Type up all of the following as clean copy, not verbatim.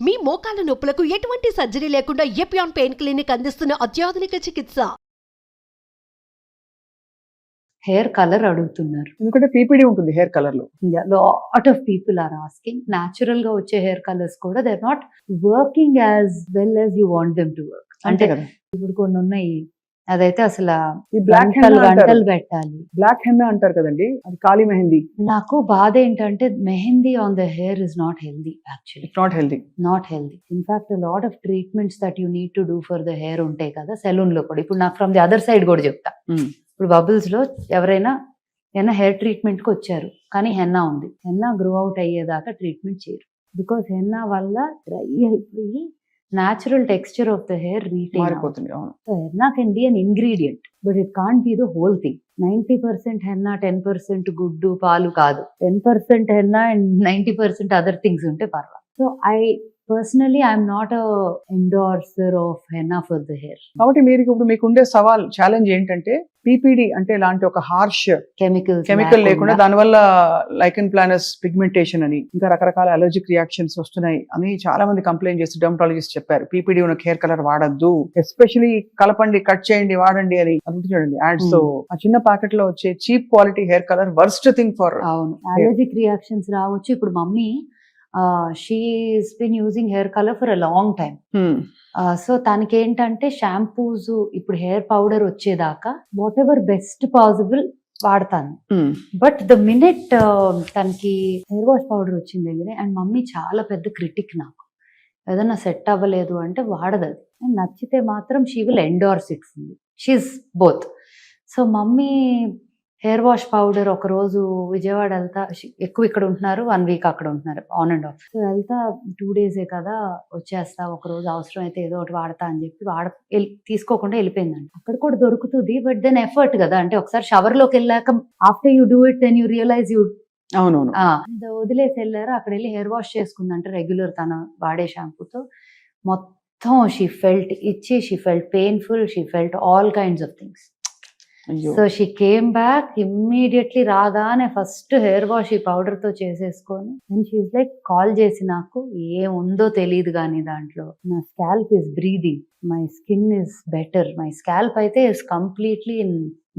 మీ మోకాల నొప్పులకు ఎటువంటి సర్జరీ లేకుండా ఎపియాన్ పెయిన్ క్లినిక్ అందిస్తున్న అత్యాధునిక చికిత్స. హెయిర్ కలర్ అడుగుతున్నారు. ఎందుకంటే పీపీడీ ఉంటుంది హెయిర్ కలర్ లో. Lot of people are asking. Natural గా వచ్చే హెయిర్ కలర్స్ కూడా they are not working as well as you want them to work. అంటే ఇప్పుడు కొన్ని ఉన్నాయి, అదైతే అసలు ఈ బ్లాక్ గంటలు పెట్టాలి. బ్లాక్ హెన్నా అంటారు కదండి, అది కాళీ మెహందీ. నాకు బాధ ఏంటంటే mehndi on the hair is not healthy. Actually not healthy, not healthy. In fact lot of treatments that you need to do for the hair ఉంటాయి కదా సెలూన్ లో కూడా. ఇప్పుడు నాకు ఫ్రమ్ ది అదర్ సైడ్ కూడా చెప్తా. ఇప్పుడు బబుల్స్ లో ఎవరైనా హెయిర్ ట్రీట్మెంట్ కి వచ్చారు కానీ హెన్నా ఉంది, హెన్నా గ్రో అవుట్ అయ్యేదాకా ట్రీట్మెంట్ చేయరు. బికాస్ హెన్నా వల్ల డ్రై అయిపోయి natural texture of the hair retain. So henna can be an ingredient, but it can't be the whole thing. 90% henna, 10% guddu paalu kaadu. 10% henna and 90% other things unte parva. So personally I'm not a endorser of henna for the hair. కాబట్టి మీరు ఇప్పుడు మీకు ఉండే సవాల్ challenge ఏంటంటే PPD అంటే ఇలాంటి ఒక హార్ష్ కెమికల్ లేకుండా, దానివల్ల లైకెన్ ప్లానస్ పిగ్మెంటేషన్ అని ఇంకా రకరకాల అలర్జిక్ రియాక్షన్స్ వస్తున్నాయి అని చాలా మంది కంప్లైంట్ చేసి డెర్మటాలజిస్ట్ చెప్పారు. పీపీడీ ఉన్న హెయిర్ కలర్ వాడద్దు, ఎస్పెషలీ కలపండి, కట్ చేయండి, వాడండి అని. అది చూడండి యాడ్స్ తో ఆ చిన్న ప్యాకెట్ లో వచ్చే cheap quality hair colour worst thing for. అవును, అలర్జిక్ రియాక్షన్స్ రావచ్చు. ఇప్పుడు mummy she's been using hair color for a long time. So తనకి ఏంటంటే షాంపూస్, ఇప్పుడు హెయిర్ పౌడర్ వచ్చేదాకా వాట్ ఎవర్ బెస్ట్ పాసిబుల్ వాడతాను. బట్ ద మినిట్ తనకి హెయిర్ వాష్ పౌడర్ వచ్చింది అండ్ మమ్మీ చాలా పెద్ద క్రిటిక్. నాకు ఏదైనా సెట్ అవ్వలేదు అంటే వాడదు. అది నచ్చితే మాత్రం she will endorse it fully. She's both. So mummy hair wash powder ఒక రోజు విజయవాడ వెళ్తా, ఎక్కువ ఇక్కడ ఉంటున్నారు, 1 వీక్ అక్కడ ఉంటున్నారు, ఆన్ అండ్ ఆఫ్. సో వెళ్తా 2 డేసే కదా వచ్చేస్తా, ఒక రోజు అవసరం అయితే ఏదో ఒకటి వాడతా అని చెప్పి తీసుకోకుండా వెళ్ళిపోయిందండి. అక్కడ కూడా దొరుకుతుంది, బట్ దెన్ ఎఫర్ట్ కదా. అంటే ఒకసారి షవర్ లోకి వెళ్ళాక after you do it then you realise you. అవునవును, వదిలేసి వెళ్ళారు. అక్కడ వెళ్ళి హెయిర్ వాష్ చేసుకుందంటే రెగ్యులర్ తన వాడే షాంపూతో. మొత్తం షీ ఫెల్ట్ ఇచ్చి, she felt painful, she felt all kinds of things. So she came back immediately. రాగానే ఫస్ట్ హెయిర్ వాష్ ఈ పౌడర్ తో చేసేసుకొని అండ్ షీఈస్ లైక్ కాల్ చేసి, నాకు ఏముందో తెలియదు కానీ దాంట్లో నా scalp is breathing, my skin is better, my scalp అయితే is completely in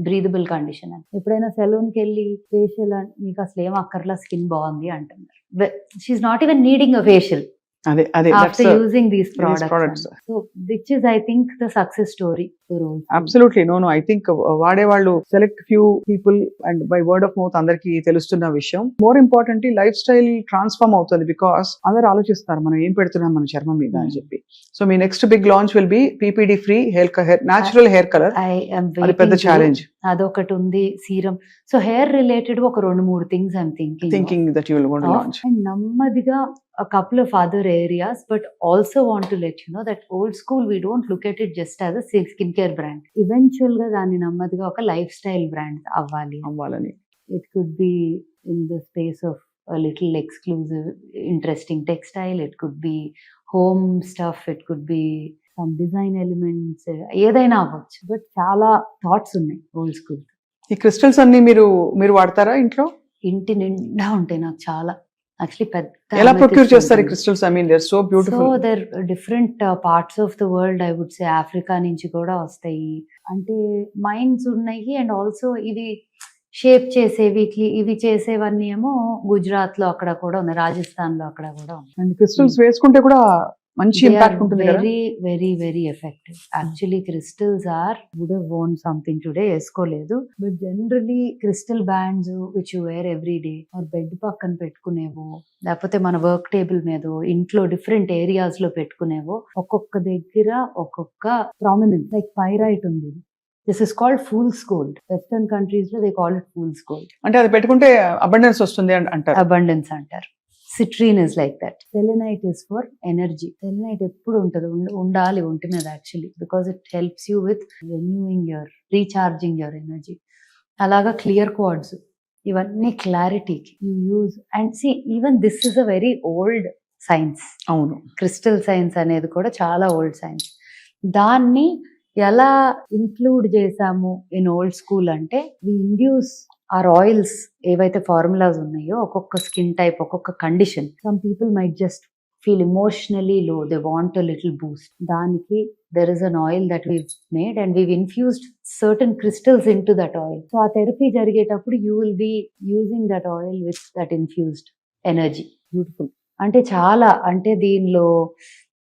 breathable condition అని. ఎప్పుడైనా సెలూన్కి వెళ్ళి ఫేషియల్ మీకు అసలు ఏం అక్కర్లా, స్కిన్ బాగుంది అంటున్నారు. She's not even needing a facial after using these products. So which is I think the success story for all. Absolutely. No, I think వాడే వాళ్ళు select few people and by word of mouth అందరికి తెలుస్తున్న విషయం. More importantly life style transform అవుతుంది, because అందరు ఆలోచిస్తారు మనం ఏం పెడుతున్నాం మన చర్మం మీద అని చెప్పి. సో మీ next big launch will be PPD free hair natural hair colour. అది పెద్ద ఛాలెంజ్. అదొకటి ఉంది, సీరం. సో హెయిర్ రిలేటెడ్ ఒక 2-3 things I'm thinking that you will go to launch. And నెమ్మదిగా a couple of other areas, but also want to let you know that old school we don't look at it just as a skincare brand. Eventual ga dani nammadiga oka lifestyle brand avvalani. It could be in the space of a little exclusive interesting textile, it could be home stuff, it could be some design elements, ఏదైనా అవ్వచ్చు. But చాలా thoughts ఉన్నాయి old school. ఈ crystals అన్ని మీరు వాడతారా ఇంట్లో? ఇంటి నిండా ఉంటాయి నాకు చాలా. Actually పెద్ద ఎలా ప్రొక్యూర్ చేస్తారు crystals? I mean they are so beautiful. So they are different parts of the world. I would say Africa నుంచి కూడా వస్తాయి. అంటే మైన్స్ ఉన్నాయి అండ్ ఆల్సో ఇవి షేప్ చేసేవి, ఇవి చేసేవన్నీ ఏమో గుజరాత్ లో అక్కడ కూడా ఉన్నాయి, రాజస్థాన్ లో అక్కడ కూడా ఉన్నాయి. అండ్ క్రిస్టల్స్ వేసుకుంటే కూడా మంచి ఇంపాక్ట్ ఉంటుంది కదా. Very very very effective. Actually crystals would have worn something today, వేసుకోలేదు. But generally crystal bands which you wear every day are bed పక్కన పెట్టుకునేవో, లేకపోతే మన వర్క్ టేబుల్ మీద ఇంట్లో డిఫరెంట్ ఏరియాస్ లో పెట్టుకునేవో, ఒక్కొక్క దగ్గర ఒక్కొక్క ప్రామినెన్స్. లైక్ పైరైట్ ఉంది, this is called fool's gold. Western countries లో they call it fool's gold. అంటే అది పెట్టుకుంటే అబండెన్స్ వస్తుంది అంటారు. అబండెన్స్ అంటారు. Citrine is like that. Selenite is for energy. Selenite ఎప్పుడు ఉండాలి ఒంటి మీద actually, because it helps you with recharging your energy. అలాగా క్లియర్ క్వార్ట్స్, ఇవన్నీ క్లారిటీకి you use. And see even this is a very old science. అవును, crystal science అనేది కూడా చాలా ఓల్డ్ సైన్స్. దాన్ని ఎలా ఇంక్లూడ్ చేసాము ఇన్ ఓల్డ్ స్కూల్ అంటే, వి ఇండ్యూస్ ఆర్ ఆయిల్స్ ఏవైతే ఫార్ములాస్ ఉన్నాయో, ఒక్కొక్క స్కిన్ టైప్, ఒక్కొక్క condition. Some people might just feel emotionally low, they want a little boost. Daniki there is an oil that we've made and we've infused certain crystals into that oil. So ఆ therapy జరిగేటప్పుడు you will be using that oil with that infused energy. Beautiful. అంటే చాలా అంటే దీనిలో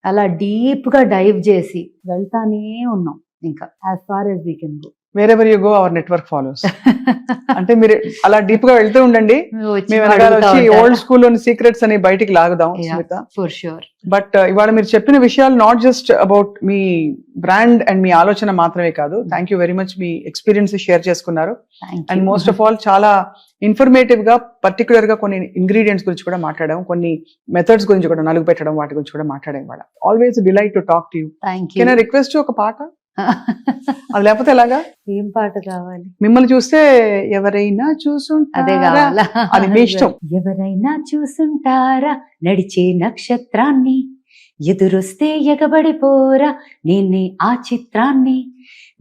అలా deep గా dive చేసి వెళ్తానే ఉన్నాం ఇంకా as far as we can go. Wherever you go our network follows. అంటే మీరు అలా డీప్ గా వెళ్తూ ఉండండి, వచ్చి మేము వెనకాల అడుగుతా వచ్చి ఉంటారు. ఓల్డ్ స్కూల్లోని సీక్రెట్స్ అని బయటికి లాగుదాం స్మిత. For sure. బట్ ఇవాళ మీరు చెప్పిన విషయాలు నాట్ జస్ట్ అబౌట్ మీ బ్రాండ్ అండ్ మీ ఆలోచన మాత్రమే కాదు. థ్యాంక్ యూ వెరీ మచ్, మీ ఎక్స్పీరియన్స్ షేర్ చేసుకున్నారు. Thank and you. Most of all చాలా ఇన్ఫర్మేటివ్ గా పర్టికులర్ గా కొన్ని ఇంగ్రీడియంట్స్ గురించి కూడా మాట్లాడాం, కొన్ని మెథడ్స్ గురించి కూడా, నలుగు పెట్టడం వాటి గురించి కూడా మాట్లాడాం. ఇవాళ always delight to talk to you. Thank you. Can I request ఒక పాట? అది లేకపోతే ఎలాగా? ఏం పాట కావాలి? మిమ్మల్ని చూస్తే ఎవరైనా అదే చూసుంటారా? కావాలా? అది మీ ఇష్టం. ఎవరైనా చూసుంటారా నడిచే నక్షత్రాన్ని, ఎదురొస్తే ఎగబడిపోరా నేనే ఆ చిత్రాన్ని,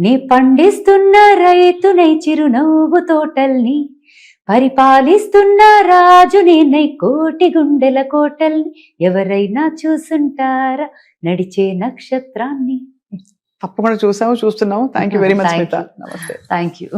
నే పండిస్తున్న రైతునై చిరునవ్వు తోటల్ని, పరిపాలిస్తున్న రాజు నేనై కోటి గుండెల కోటల్ని, ఎవరైనా చూసుంటారా నడిచే నక్షత్రాన్ని. తప్పకుండా చూసాము, చూస్తున్నాము. Thank you very much Thank Smita. you. నమస్తే. Thank you.